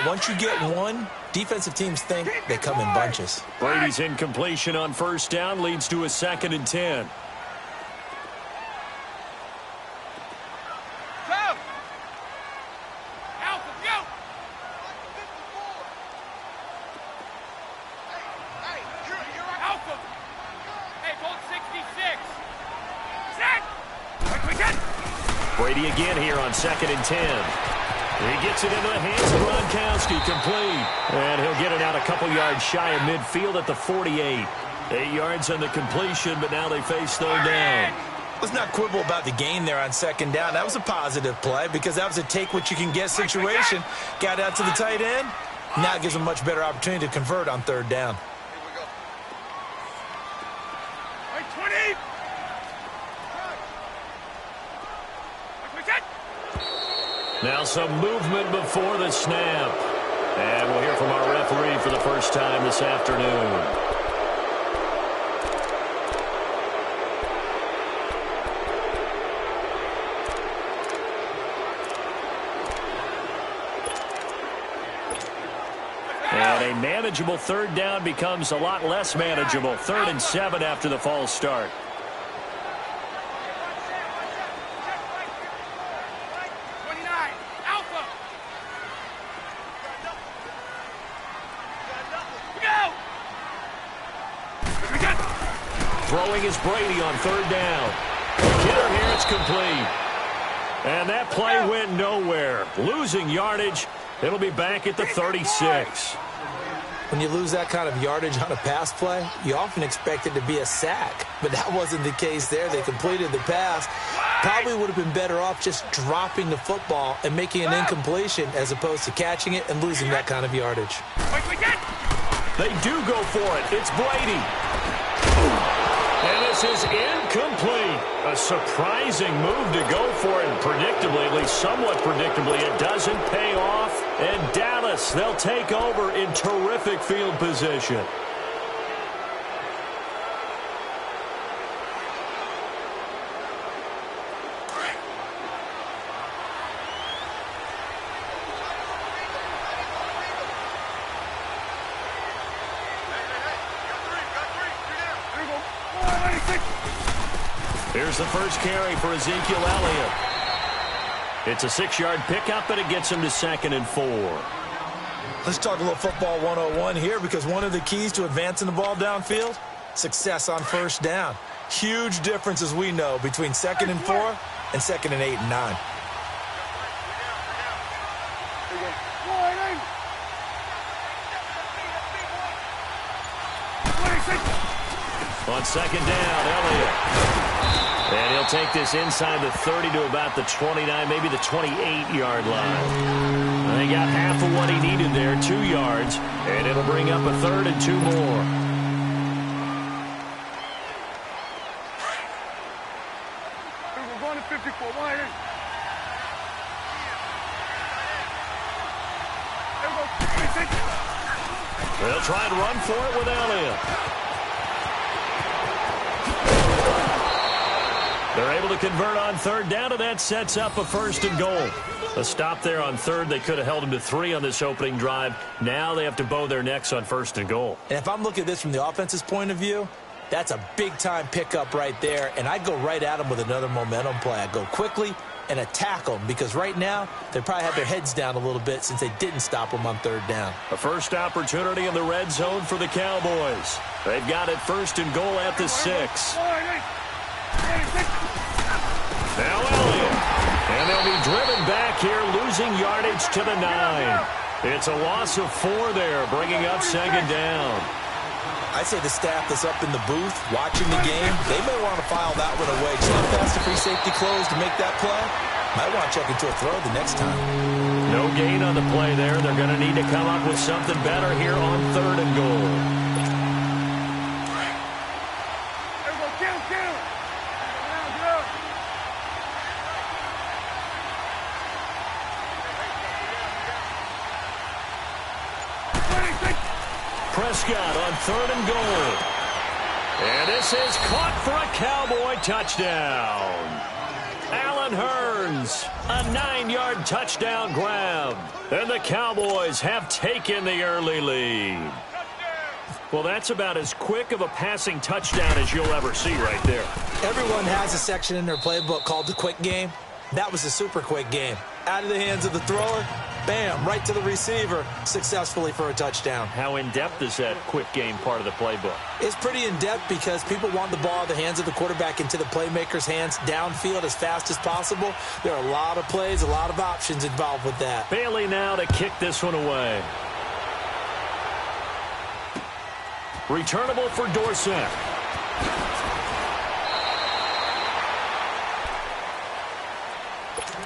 Yeah, once you get one, defensive teams think they come in bunches. Brady's incompletion on first down leads to a 2nd and 10. Brady again here on 2nd and 10. He gets it into the hands of Gronkowski, complete. And he'll get it out a couple yards shy of midfield at the 48. 8 yards on the completion, but now they face third down. Let's not quibble about the gain there on 2nd down. That was a positive play because that was a take-what-you-can-get situation. Got out to the tight end. Now it gives them a much better opportunity to convert on 3rd down. Now some movement before the snap. And we'll hear from our referee for the first time this afternoon. And a manageable 3rd down becomes a lot less manageable. 3rd and 7 after the false start. Throwing is Brady on 3rd down. Kidder here, it's complete. And that play went nowhere. Losing yardage. It'll be back at the 36. When you lose that kind of yardage on a pass play, you often expect it to be a sack. But that wasn't the case there. They completed the pass. Probably would have been better off just dropping the football and making an incompletion as opposed to catching it and losing that kind of yardage. They do go for it. It's Brady. And this is incomplete. A surprising move to go for it. And predictably, at least somewhat predictably, it doesn't pay off. And Dallas, they'll take over in terrific field position. Here's the first carry for Ezekiel Elliott. It's a 6-yard pickup, and it gets him to 2nd and 4. Let's talk a little football 101 here because one of the keys to advancing the ball downfield, success on 1st down. Huge difference, as we know, between 2nd and 4 and 2nd and 8 and 9. On 2nd down, Elliott. And he'll take this inside the 30 to about the 29, maybe the 28-yard line. And he got half of what he needed there, 2 yards. And it'll bring up a 3rd and 2 more. We're going to 54. They'll try and run for it with Elliott. They're able to convert on 3rd down, and that sets up a 1st and goal. A stop there on 3rd. They could have held him to 3 on this opening drive. Now they have to bow their necks on 1st and goal. And if I'm looking at this from the offense's point of view, that's a big-time pickup right there, and I'd go right at them with another momentum play. I'd go quickly and attack them because right now they probably have their heads down a little bit since they didn't stop them on 3rd down. A first opportunity in the red zone for the Cowboys. They've got it 1st and goal at the 6. Now Elliott. And they'll be driven back here, losing yardage to the 9. It's a loss of 4 there, bringing up 2nd down. I'd say the staff that's up in the booth watching the game, they may want to file that one away. Check past the free safety close to make that play. Might want to check into a throw the next time. No gain on the play there. They're going to need to come up with something better here on 3rd and goal. Prescott on 3rd and goal. And this is caught for a Cowboy touchdown. Allen Allen Hurns, a 9-yard touchdown grab. And the Cowboys have taken the early lead. Well, that's about as quick of a passing touchdown as you'll ever see right there. Everyone has a section in their playbook called the quick game. That was a super quick game. Out of the hands of the thrower, bam, right to the receiver, successfully for a touchdown. How in-depth is that quick game part of the playbook? It's pretty in-depth because people want the ball out of the hands of the quarterback into the playmaker's hands downfield as fast as possible. There are a lot of plays, a lot of options involved with that. Bailey now to kick this one away. Returnable for Dorsett.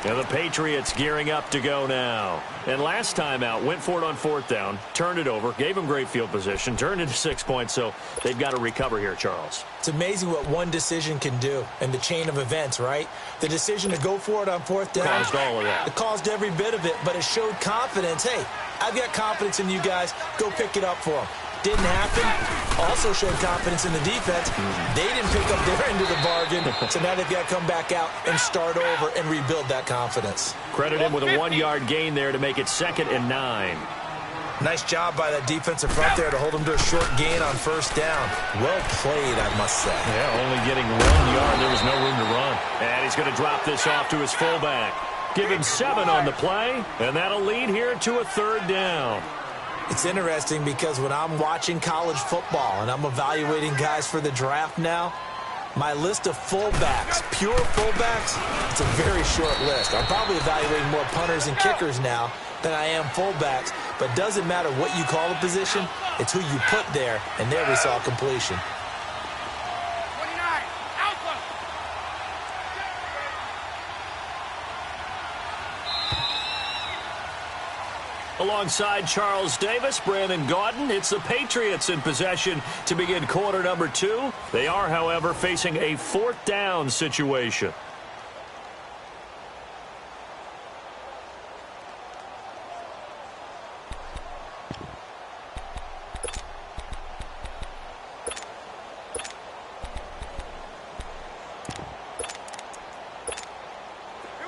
And the Patriots gearing up to go now. And last time out, went for it on 4th down, turned it over, gave them great field position, turned into 6 points, so they've got to recover here, Charles. It's amazing what one decision can do in the chain of events, right? The decision to go for it on 4th down. Caused all of that. It caused every bit of it, but it showed confidence. Hey, I've got confidence in you guys. Go pick it up for them. Didn't happen. Also showed confidence in the defense. They didn't pick up their end of the bargain, so now they've got to come back out and start over and rebuild that confidence. Credit him with a 1-yard gain there to make it 2nd and 9. Nice job by that defensive front there to hold them to a short gain on 1st down. Well played, I must say. Yeah, only getting 1 yard. There was no room to run. And he's going to drop this off to his fullback. Give him 7 on the play, and that'll lead here to a 3rd down. It's interesting because when I'm watching college football and I'm evaluating guys for the draft now, my list of fullbacks, pure fullbacks, it's a very short list. I'm probably evaluating more punters and kickers now than I am fullbacks, but it doesn't matter what you call the position, it's who you put there, and there we saw completion. Alongside Charles Davis, Brandon Gaudin, it's the Patriots in possession to begin quarter number 2. They are, however, facing a 4th down situation.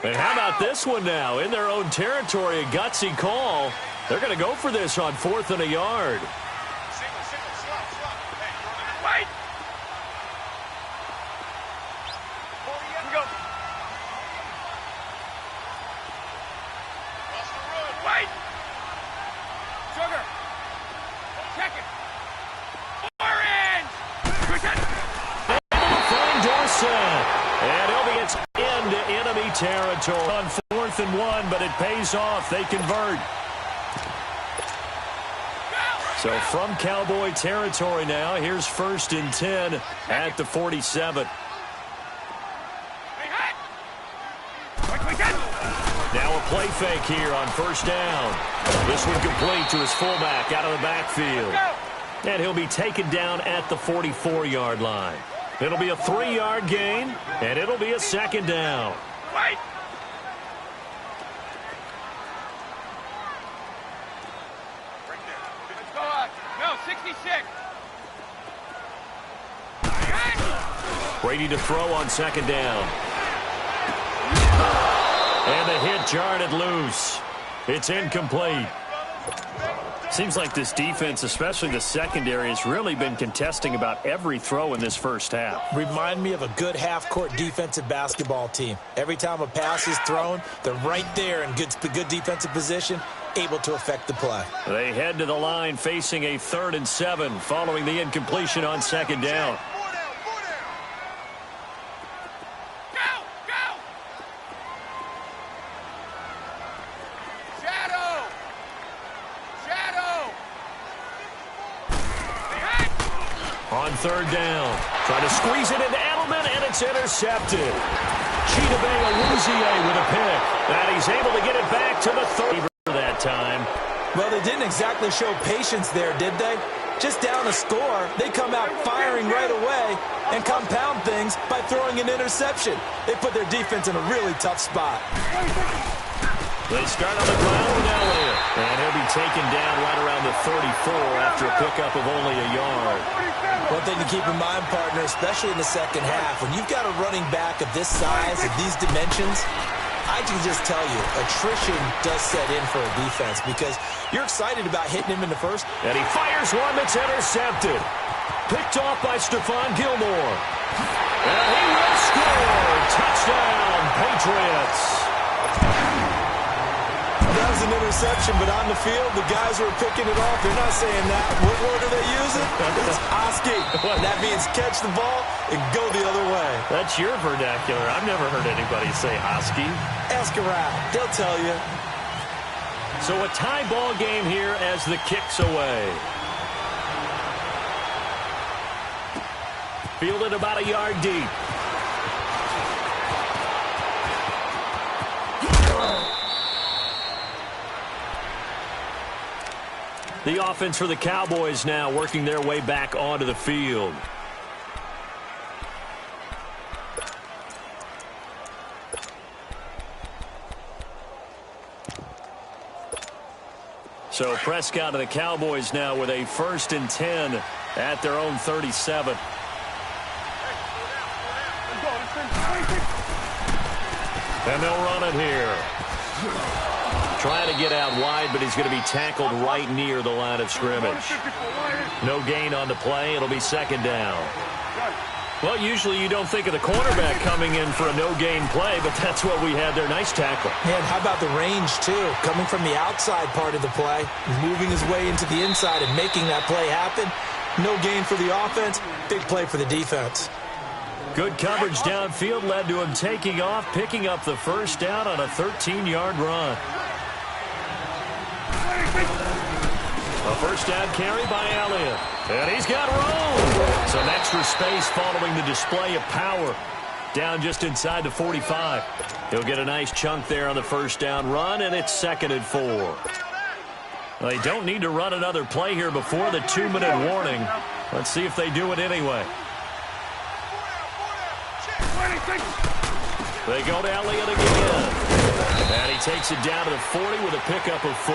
And how about this one now? In their own territory, a gutsy call. They're going to go for this on 4th and a yard. Wait! Go. Wait! Sugar! Check it! Orange! Able to find Dorsett. And he'll be into enemy territory on 4th and 1, but it pays off. They convert. So from Cowboy territory now, here's 1st and 10 at the 47. Now a play fake here on 1st down. This one complete to his fullback out of the backfield. And he'll be taken down at the 44-yard line. It'll be a 3-yard gain, and it'll be a 2nd down. Wait! Let's go on. No, 66. Brady to throw on 2nd down. And the hit jarred it loose. It's incomplete. Seems like this defense, especially the secondary, has really been contesting about every throw in this first half. Remind me of a good half-court defensive basketball team. Every time a pass is thrown, they're right there in good defensive position, able to affect the play. They head to the line facing a 3rd and 7 following the incompletion on 2nd down. On 3rd down, trying to squeeze it into Edelman, and it's intercepted. Chidobe Awuzie with a pick, and he's able to get it back to the 30 that time. Well, they didn't exactly show patience there, did they? Just down a score, they come out firing right away and compound things by throwing an interception. They put their defense in a really tough spot. They start on the ground with Elliott. And he'll be taken down right around the 34 after a pickup of only a yard. One thing to keep in mind, partner, especially in the second half, when you've got a running back of this size, of these dimensions, I can just tell you, attrition does set in for a defense because you're excited about hitting him in the first. And he fires one that's intercepted. Picked off by Stephon Gilmore. And he will score. Touchdown, Patriots. That was an interception, but on the field, the guys who are picking it off, they're not saying that. What word are they using? It's Oski. That means catch the ball and go the other way. That's your vernacular. I've never heard anybody say Oski. Ask around. They'll tell you. So a tie ball game here as the kick's away. Fielded about a yard deep. The offense for the Cowboys now working their way back onto the field. So Prescott of the Cowboys now with a 1st and 10 at their own 37. And they'll run it here. Trying to get out wide, but he's going to be tackled right near the line of scrimmage. No gain on the play. It'll be 2nd down. Well, usually you don't think of the cornerback coming in for a no-gain play, but that's what we had there. Nice tackle. And how about the range, too? Coming from the outside part of the play, moving his way into the inside and making that play happen. No gain for the offense. Big play for the defense. Good coverage downfield led to him taking off, picking up the 1st down on a 13-yard run. A 1st down carry by Elliott. And he's got room. Some extra space following the display of power. Down just inside the 45. He'll get a nice chunk there on the 1st down run, and it's 2nd and 4. Well, they don't need to run another play here before the 2-minute warning. Let's see if they do it anyway. They go to Elliott again. And he takes it down to the 40 with a pickup of 4.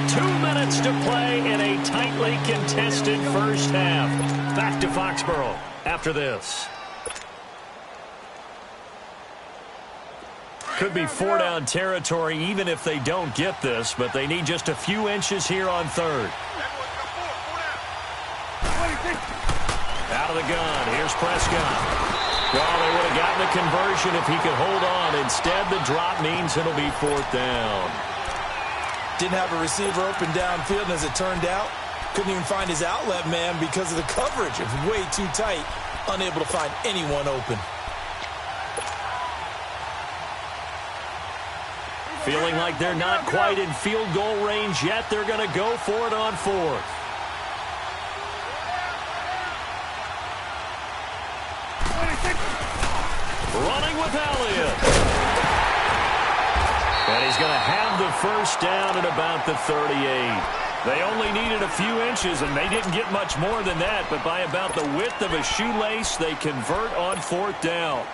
2 minutes to play in a tightly contested 1st half. Back to Foxborough after this. Could be 4-down territory even if they don't get this, but they need just a few inches here on 3rd. Out of the gun. Here's Prescott. Well, they would have gotten the conversion if he could hold on. Instead, the drop means it'll be 4th down. Didn't have a receiver open downfield, and as it turned out, couldn't even find his outlet man because of the coverage. It was way too tight. Unable to find anyone open. Feeling like they're not quite in field goal range yet. They're going to go for it on 4th. Running with Elliott. And he's going to have the 1st down at about the 38. They only needed a few inches, and they didn't get much more than that. But by about the width of a shoelace, they convert on 4th down.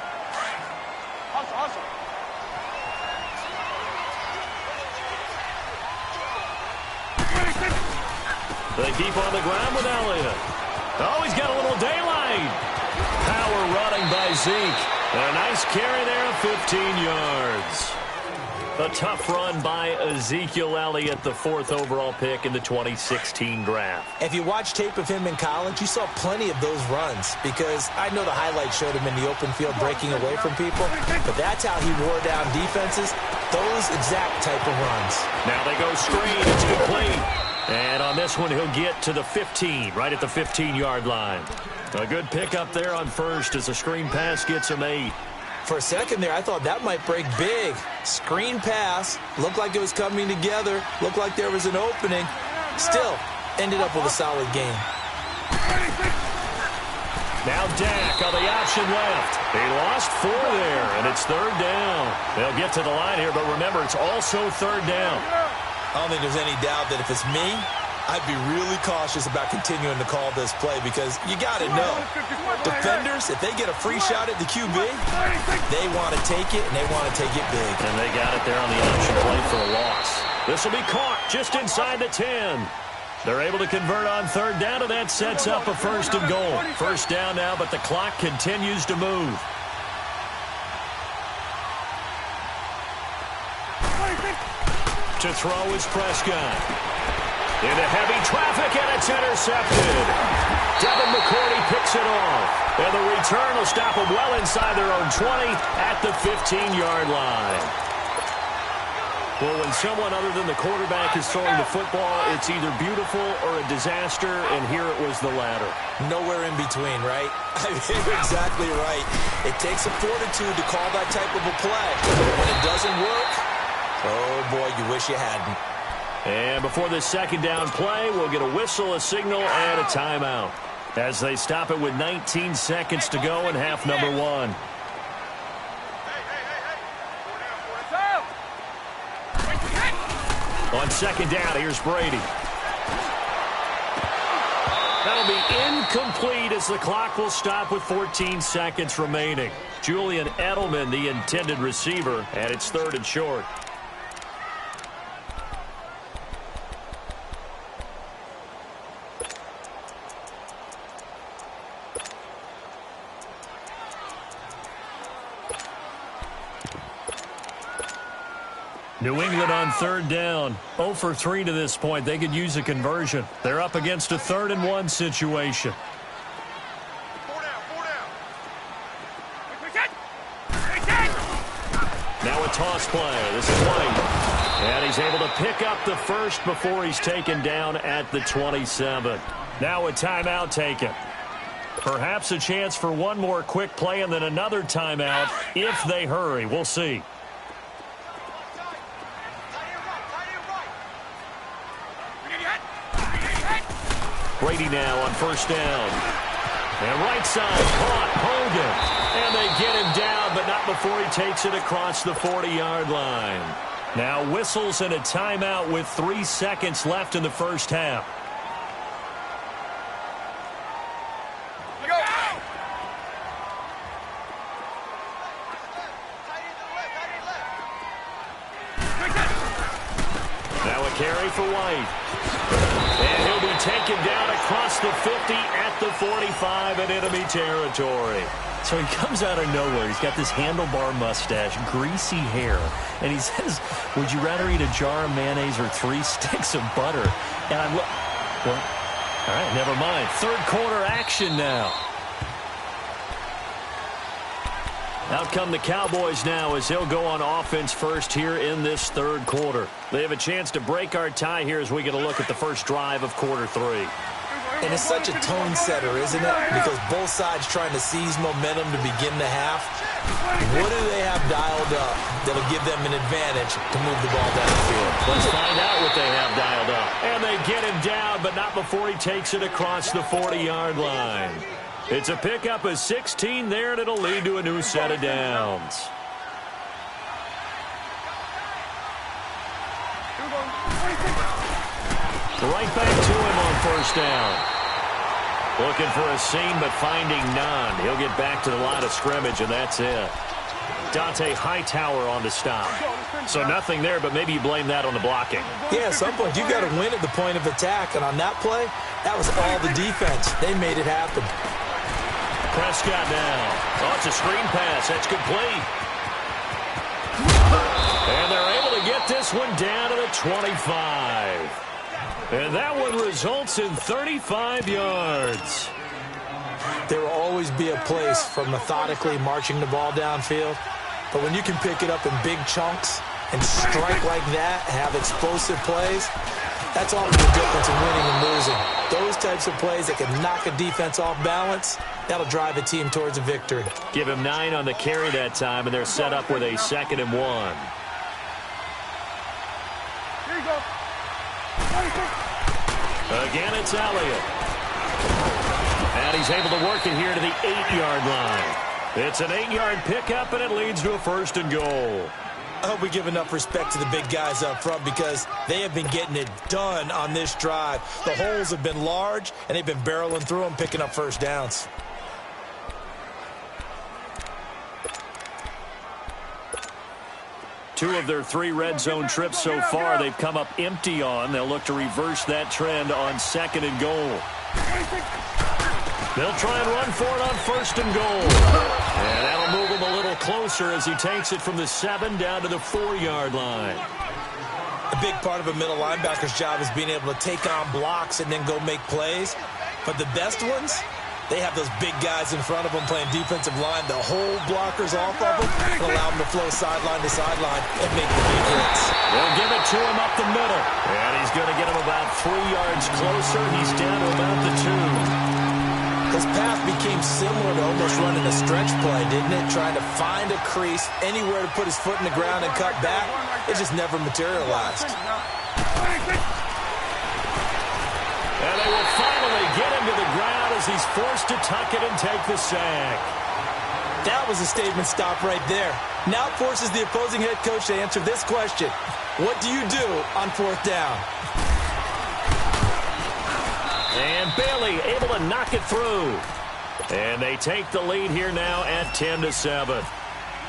They keep on the ground with Elliott. Oh, he's got a little daylight. Power running by Zeke. And a nice carry there of 15 yards. A tough run by Ezekiel Elliott, the 4th overall pick in the 2016 draft. If you watch tape of him in college, you saw plenty of those runs because I know the highlights showed him in the open field breaking away from people, but that's how he wore down defenses, those exact type of runs. Now they go screen. It's complete. And on this one, he'll get to the 15, right at the 15-yard line. A good pickup there on 1st as the screen pass gets him 8. For a second there, I thought that might break big. Screen pass, looked like it was coming together, looked like there was an opening. Still, ended up with a solid game. Now Dak on the option left. He lost 4 there, and it's 3rd down. They'll get to the line here, but remember, it's also 3rd down. I don't think there's any doubt that if it's me, I'd be really cautious about continuing to call this play because you got to know, defenders, if they get a free shot at the QB, they want to take it, and they want to take it big. And they got it there on the option play for a loss. This will be caught just inside the 10. They're able to convert on third down, and that sets up a first and goal. First down now, but the clock continues to move. To throw is Prescott. Into heavy traffic, and it's intercepted. Devin McCourty picks it off. And the return will stop them well inside their own 20 at the 15-yard line. Well, when someone other than the quarterback is throwing the football, it's either beautiful or a disaster, and here it was the latter. Nowhere in between, right? You're exactly right. It takes a fortitude to call that type of a play. When it doesn't work, oh, boy, you wish you hadn't. And before this second down play, we'll get a whistle, a signal, and a timeout as they stop it with 19 seconds to go in half number one. On second down, here's Brady. That'll be incomplete as the clock will stop with 14 seconds remaining. Julian Edelman, the intended receiver, and it's third and short. New England on third down. 0 for 3 to this point. They could use a conversion. They're up against a 3rd and 1 situation. Now a toss play. This is White. And he's able to pick up the first before he's taken down at the 27. Now a timeout taken. Perhaps a chance for one more quick play and then another timeout if they hurry. We'll see. Brady now on first down. And right side caught Hogan. And they get him down, but not before he takes it across the 40-yard line. Now whistles and a timeout with 3 seconds left in the first half. Now a carry for White. And he'll be taken down across the 50 at the 45 in enemy territory. So he comes out of nowhere. He's got this handlebar mustache, greasy hair. And he says, would you rather eat a jar of mayonnaise or 3 sticks of butter? And I'm well, all right, never mind. Third quarter action now. Out come the Cowboys now as he'll go on offense first here in this third quarter. They have a chance to break our tie here as we get a look at the first drive of quarter 3. And it's such a tone setter, isn't it? Because both sides trying to seize momentum to begin the half. What do they have dialed up that'll give them an advantage to move the ball down the field? Let's find out what they have dialed up. And they get him down, but not before he takes it across the 40-yard line. It's a pickup of 16 there, and it'll lead to a new set of downs. Right back to him on first down. Looking for a seam, but finding none. He'll get back to the line of scrimmage, and that's it. Dante Hightower on the stop. So nothing there, but maybe you blame that on the blocking. Yeah, at some point, you got to win at the point of attack, and on that play, that was all the defense. They made it happen. Prescott now. Oh, it's a screen pass. That's complete. And they're able to get this one down to the 25. And that one results in 35 yards. There will always be a place for methodically marching the ball downfield. But when you can pick it up in big chunks and strike like that, have explosive plays, that's often the difference in winning and losing. Those types of plays that can knock a defense off balance, that'll drive a team towards a victory. Give him 9 on the carry that time, and they're set up with a 2nd and 1. Here you go. Again, it's Elliott. And he's able to work it here to the 8-yard line. It's an 8-yard pickup, and it leads to a 1st and goal. I hope we give enough respect to the big guys up front because they have been getting it done on this drive. The holes have been large, and they've been barreling through them, picking up first downs. Two of their 3 red zone trips so far, they've come up empty on. They'll look to reverse that trend on 2nd and goal. They'll try and run for it on 1st and goal. And that'll move him a little closer as he takes it from the 7 down to the 4-yard line. A big part of a middle linebacker's job is being able to take on blocks and then go make plays. But the best ones, they have those big guys in front of them playing defensive line. They'll hold blockers off of them and allow them to flow sideline to sideline and make the big hits. They'll give it to him up the middle. And he's going to get him about 3 yards closer. He's down to about the 2. His path became similar to almost running a stretch play, didn't it? Trying to find a crease, anywhere to put his foot in the ground and cut back. It just never materialized. And they will finally get him to the ground as he's forced to tuck it and take the sack. That was a statement stop right there. Now forces the opposing head coach to answer this question. What do you do on 4th down? And Bailey able to knock it through. And they take the lead here now at 10-7.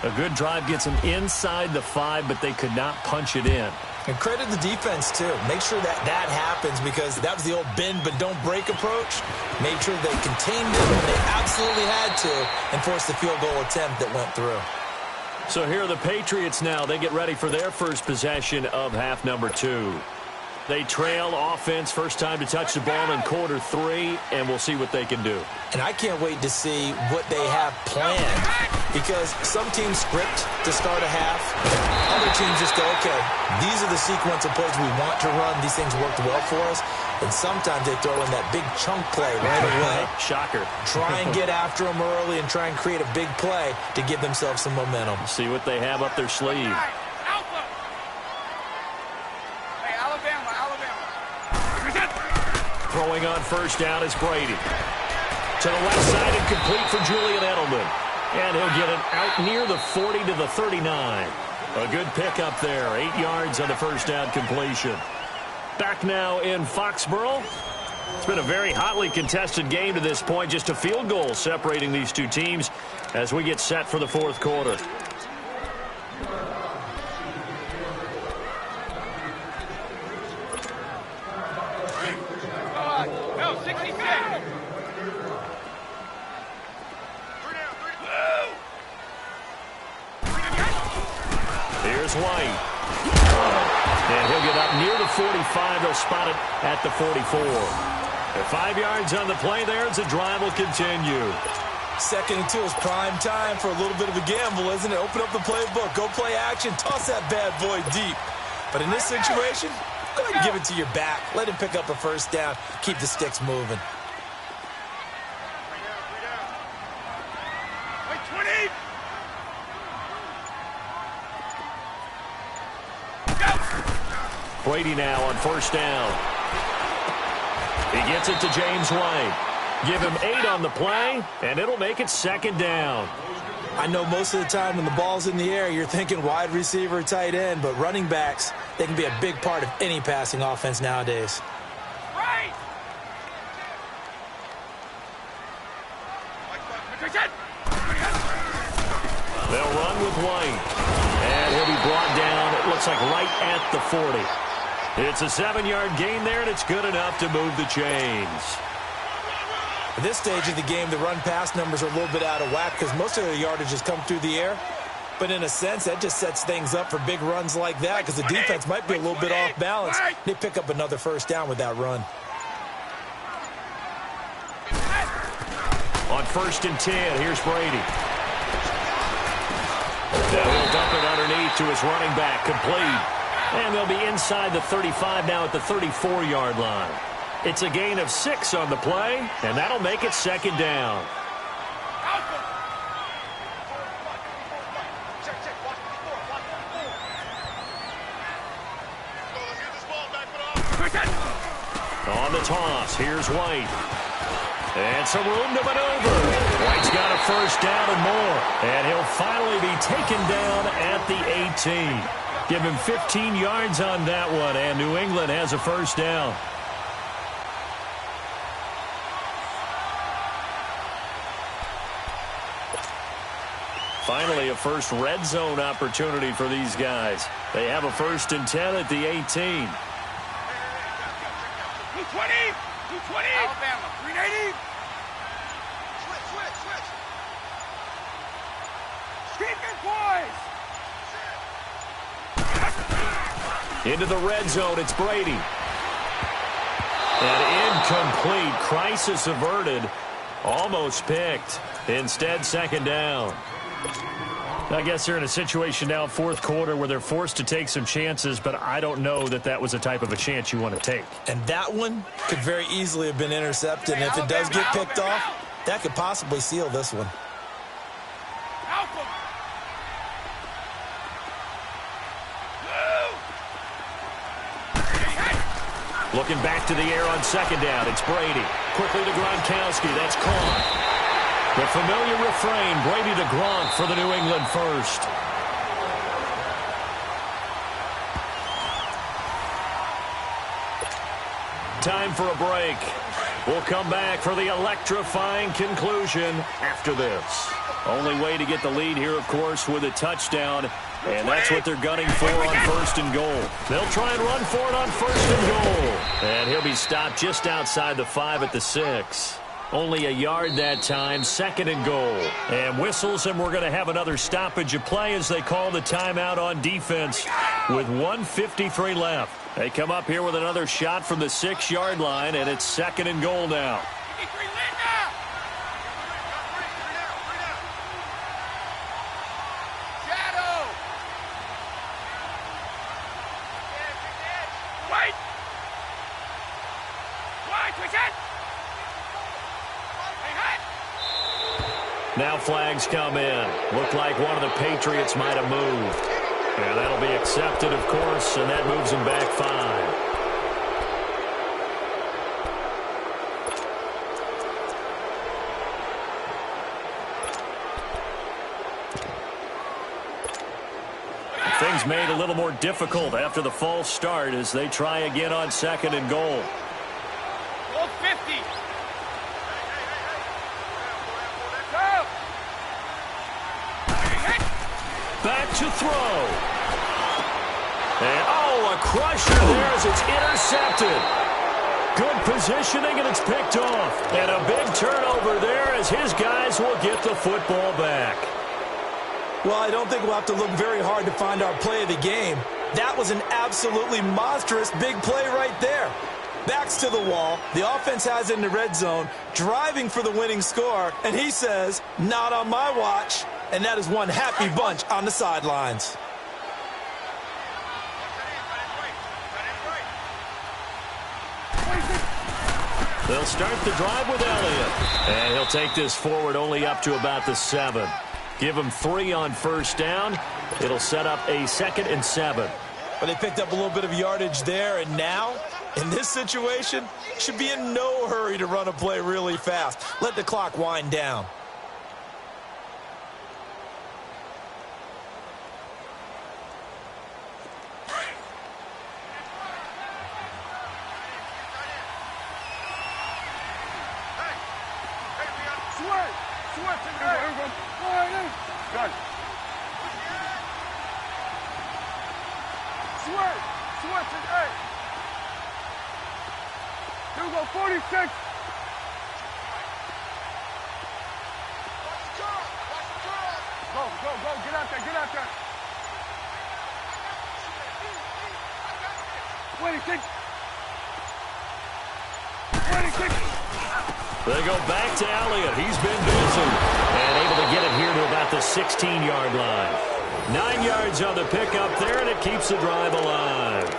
A good drive gets them inside the 5, but they could not punch it in. And credit the defense, too. Make sure that happens because that was the old bend but don't break approach. Made sure they contained it when they absolutely had to and forced the field goal attempt that went through. So here are the Patriots now. They get ready for their first possession of half number 2. They trail offense, first time to touch the ball in quarter 3, and we'll see what they can do. And I can't wait to see what they have planned because some teams script to start a half. Other teams just go, okay, these are the sequence of plays we want to run. These things worked well for us. And sometimes they throw in that big chunk play right away. Shocker. Try and get after them early and try and create a big play to give themselves some momentum. See what they have up their sleeve. Throwing on first down is Brady. To the left side and complete for Julian Edelman. And he'll get it out near the 40 to the 39. A good pickup there. 8 yards on the first down completion. Back now in Foxborough. It's been a very hotly contested game to this point. Just a field goal separating these two teams as we get set for the 4th quarter. No, 66. Here's White. And he'll get up near the 45. They'll spot it at the 44. At 5 yards on the play there as the drive will continue. 2nd and 2 is prime time for a little bit of a gamble, isn't it? Open up the playbook, go play action, toss that bad boy deep. But in this situation, go ahead and give it to your back. Let him pick up a first down. Keep the sticks moving. Wait, 20. Brady now on first down. He gets it to James White. Give him 8 on the play, and it'll make it 2nd down. I know most of the time when the ball's in the air, you're thinking wide receiver, tight end, but running backs, they can be a big part of any passing offense nowadays. Right. They'll run with White. And he'll be brought down, it looks like right at the 40. It's a 7-yard gain there, and it's good enough to move the chains. At this stage of the game, the run-pass numbers are a little bit out of whack because most of their yardage has come through the air. But in a sense, that just sets things up for big runs like that because the defense might be a little bit off balance. They pick up another first down with that run. On 1st and 10, here's Brady. They'll dump it underneath to his running back, complete. And they'll be inside the 35 now at the 34-yard line. It's a gain of 6 on the play, and that'll make it 2nd down. On the toss, here's White. And some room to maneuver. White's got a first down and more. And he'll finally be taken down at the 18. Give him 15 yards on that one, and New England has a first down. Finally, a first red zone opportunity for these guys. They have a 1st and 10 at the 18. 220! 220! Alabama, 380! Switch! Keep it, boys! Into the red zone, it's Brady. And incomplete. Crisis averted. Almost picked. Instead, 2nd down. I guess they're in a situation now, 4th quarter, where they're forced to take some chances, but I don't know that that was the type of a chance you want to take. And that one could very easily have been intercepted. And if it does get picked off, that could possibly seal this one. Looking back to the air on 2nd down. It's Brady. Quickly to Gronkowski. That's caught. The familiar refrain, Brady to Gronk for the New England first. Time for a break. We'll come back for the electrifying conclusion after this. Only way to get the lead here, of course, with a touchdown. And that's what they're gunning for on 1st and goal. They'll try and run for it on 1st and goal. And he'll be stopped just outside the 5 at the 6. Only a yard that time, 2nd and goal. And whistles, and we're going to have another stoppage of play as they call the timeout on defense with 1:53 left. They come up here with another shot from the 6-yard line, and it's 2nd and goal now. Now flags come in. Looked like one of the Patriots might have moved. And that'll be accepted, of course, and that moves them back 5. Things made a little more difficult after the false start as they try again on 2nd and goal. Goal 50. Back to throw. And, a crusher there as it's intercepted. Good positioning, and it's picked off. And a big turnover there as his guys will get the football back. Well, I don't think we'll have to look very hard to find our play of the game. That was an absolutely monstrous big play right there. Backs to the wall. The offense has it in the red zone, driving for the winning score. And he says, not on my watch. And that is one happy bunch on the sidelines. They'll start the drive with Elliott. And he'll take this forward only up to about the 7. Give him 3 on 1st down. It'll set up a 2nd and 7. But they picked up a little bit of yardage there, and now, in this situation, should be in no hurry to run a play really fast. Let the clock wind down. Here we go, 46. Go, get out there. 26. They go back to Elliott. He's been busy. And able to get it here to about the 16-yard line. 9 yards on the pickup there, and it keeps the drive alive.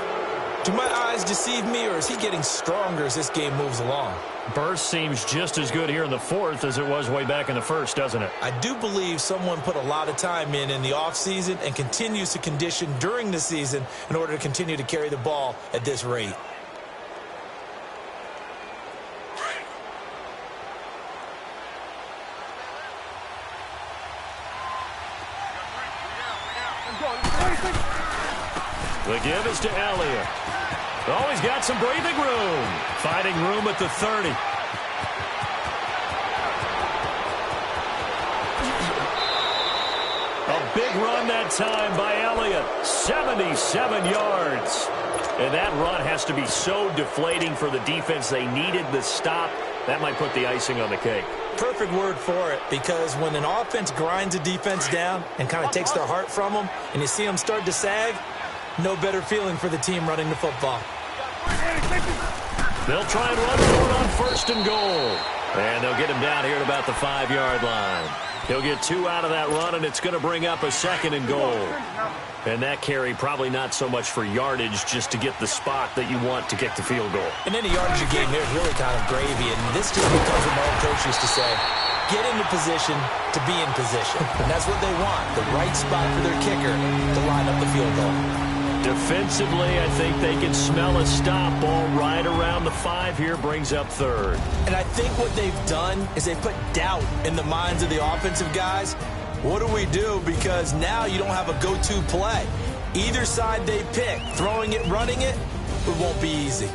Do my eyes deceive me, or is he getting stronger as this game moves along? Burst seems just as good here in the 4th as it was way back in the 1st, doesn't it? I do believe someone put a lot of time in the offseason and continues to condition during the season in order to continue to carry the ball at this rate. The give is to Elliott. Oh, he's got some breathing room. Finding room at the 30. A big run that time by Elliott. 77 yards. And that run has to be so deflating for the defense. They needed the stop. That might put the icing on the cake. Perfect word for it, because when an offense grinds a defense down and kind of takes their heart from them, and you see them start to sag, no better feeling for the team running the football. They'll try and run for it on 1st and goal. And they'll get him down here at about the 5-yard line. He'll get 2 out of that run, and it's going to bring up a 2nd and goal. And that carry probably not so much for yardage, just to get the spot that you want to kick the field goal. And any yardage you gain here is really kind of gravy, and this just becomes what my old coach used to say, get into position to be in position. And that's what they want, the right spot for their kicker to line up the field goal. Defensively, I think they can smell a stop. Ball right around the 5 here, brings up 3rd. And I think what they've done is they put doubt in the minds of the offensive guys. What do we do? Because now you don't have a go-to play. Either side they pick, throwing it, running it, it won't be easy.